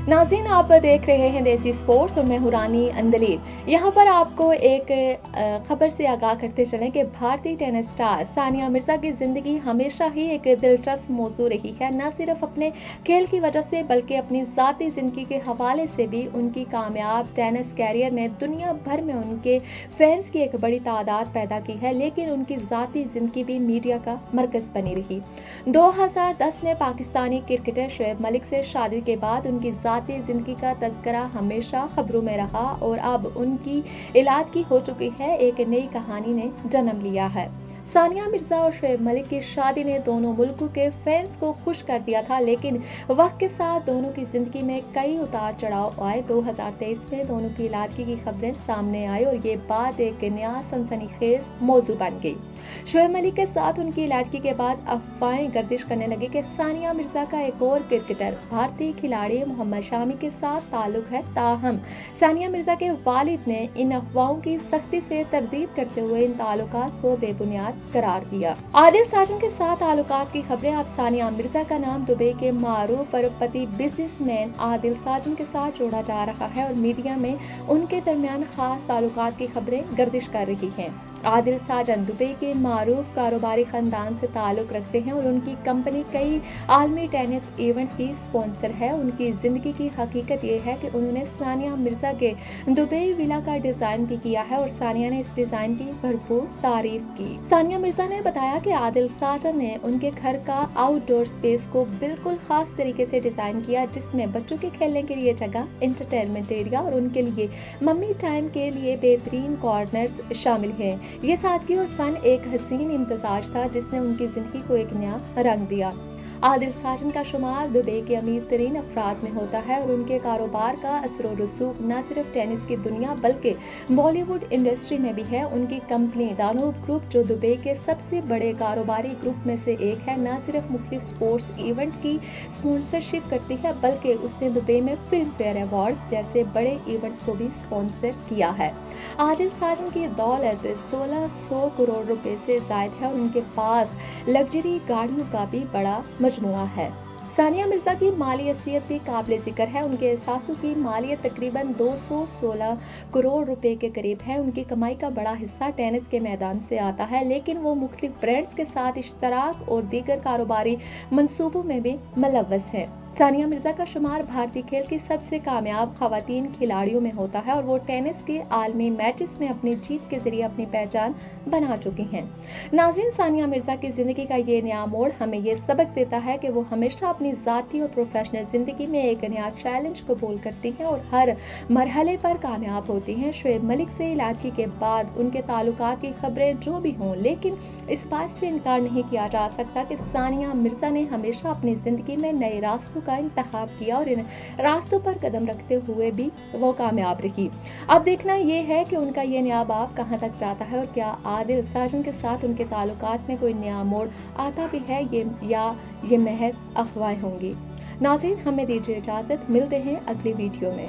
नाज़रीन, आप देख रहे हैं देसी स्पोर्ट्स और मैं हूं रानी अंदलीब। यहाँ पर आपको एक खबर से आगाह करते चलें कि भारतीय टेनिस स्टार सानिया मिर्ज़ा की ज़िंदगी हमेशा ही एक दिलचस्प मौजू रही है। न सिर्फ अपने खेल की वजह से बल्कि अपनी ज़ाती ज़िंदगी के हवाले से भी उनकी कामयाब टेनिस कैरियर ने दुनिया भर में उनके फैंस की एक बड़ी तादाद पैदा की है। लेकिन उनकी ज़ाती ज़िंदगी भी मीडिया का मरकज़ बनी रही। 2010 में पाकिस्तानी क्रिकेटर शोएब मलिक से शादी के बाद उनकी ज़ाती ज़िंदगी का तज़किरा हमेशा खबरों में रहा और अब उनकी इलादगी हो चुकी है। एक नई कहानी ने जन्म लिया है। सानिया मिर्ज़ा और शोएब मलिक की शादी ने दोनों मुल्कों के फैंस को खुश कर दिया था, लेकिन वक्त के साथ दोनों की जिंदगी में कई उतार चढ़ाव आए। 2023 में दोनों की इलादगी की खबरें सामने आई और ये बात एक नया सनसनीखेज मौजू बन गई। शोएब मलिक के साथ उनकी इलादगी के बाद अफवाहें गर्दिश करने लगी कि सानिया मिर्ज़ा का एक और क्रिकेटर भारतीय खिलाड़ी मोहम्मद शामी के साथ ताल्लुक है। ताहम सानिया मिर्ज़ा के वालिद ने इन अफवाहों की सख्ती से तरदीद करते हुए इन ताल्लुकात को बेबुनियाद करार दिया। आदिल साजन के साथ ताल्लुकात की खबरें। अब सानिया मिर्ज़ा का नाम दुबई के मारूफ अरबपति बिजनेसमैन आदिल साजन के साथ जोड़ा जा रहा है और मीडिया में उनके दरमियान खास ताल्लुकात की खबरें गर्दिश कर रही हैं। आदिल साजन दुबई के मारूफ कारोबारी खानदान से ताल्लुक रखते हैं और उनकी कंपनी कई आलमी टेनिस इवेंट्स की स्पॉन्सर है। उनकी जिंदगी की हकीकत ये है कि उन्होंने सानिया मिर्ज़ा के दुबई विला का डिजाइन भी किया है और सानिया ने इस डिजाइन की भरपूर तारीफ की। सानिया मिर्ज़ा ने बताया कि आदिल साजन ने उनके घर का आउटडोर स्पेस को बिल्कुल खास तरीके से डिजाइन किया, जिसमें बच्चों के खेलने के लिए जगह, एंटरटेनमेंट एरिया और उनके लिए मम्मी टाइम के लिए बेहतरीन कॉर्नर्स शामिल हैं। ये सादगी और फन एक हसीन इम्तजाज था जिसने उनकी जिंदगी को एक नया रंग दिया। आदिल साजन का शुमार दुबई के अमीर तरीन अफराद में होता है और उनके कारोबार का असर और रसूख न सिर्फ टेनिस की दुनिया बल्कि बॉलीवुड इंडस्ट्री में भी है। उनकी कंपनी दानूब ग्रुप, जो दुबई के सबसे बड़े कारोबारी ग्रुप में से एक है, न सिर्फ मुख्तलिफ स्पोर्ट्स इवेंट की स्पॉन्सरशिप करती है बल्कि उसने दुबई में फिल्म फेयर अवार्ड्स जैसे बड़े इवेंट्स को भी स्पॉन्सर किया है। आदिल साजन की दौलत 1600 करोड़ रुपए से जायद है और उनके पास लग्जरी गाड़ियों का भी बड़ा मजमुआ है। सानिया मिर्ज़ा की माली हैसियत भी काबिल जिक्र है। उनके सासू की मालियत तकरीबन 216 करोड़ रुपए के करीब है। उनकी कमाई का बड़ा हिस्सा टेनिस के मैदान से आता है, लेकिन वो मुख्तलिफ ब्रांड्स के साथ इश्तराक और दीगर कारोबारी मंसूबों में भी मुलव्वस है। सानिया मिर्ज़ा का शुमार भारतीय खेल की सबसे कामयाब खवातीन खिलाड़ियों में होता है और वो टेनिस के आलमी मैचेस में अपनी जीत के जरिए अपनी पहचान बना चुकी हैं। नाज़रीन, सानिया मिर्ज़ा की ज़िंदगी का ये नया मोड़ हमें ये सबक देता है कि वो हमेशा अपनी ज़ाती और प्रोफेशनल ज़िंदगी में एक नया चैलेंज कबूल करती हैं और हर मरहले पर कामयाब होती हैं। शोएब मलिक से इलादगी के बाद उनके ताल्लुकात की खबरें जो भी हों, लेकिन इस बात से इनकार नहीं किया जा सकता कि सानिया मिर्ज़ा ने हमेशा अपनी ज़िंदगी में नए रास्तों का इंतखाब किया और इन रास्तों पर कदम रखते हुए भी वो कामयाब रही। अब देखना ये है कि उनका ये नया बाब कहां तक जाता है और क्या आदिल साजन के साथ उनके ताल्लुकात में कोई नया मोड़ आता भी है ये महज अफवाहें होंगी। नाज़रीन, हमें दीजिए इजाजत, मिलते हैं अगली वीडियो में।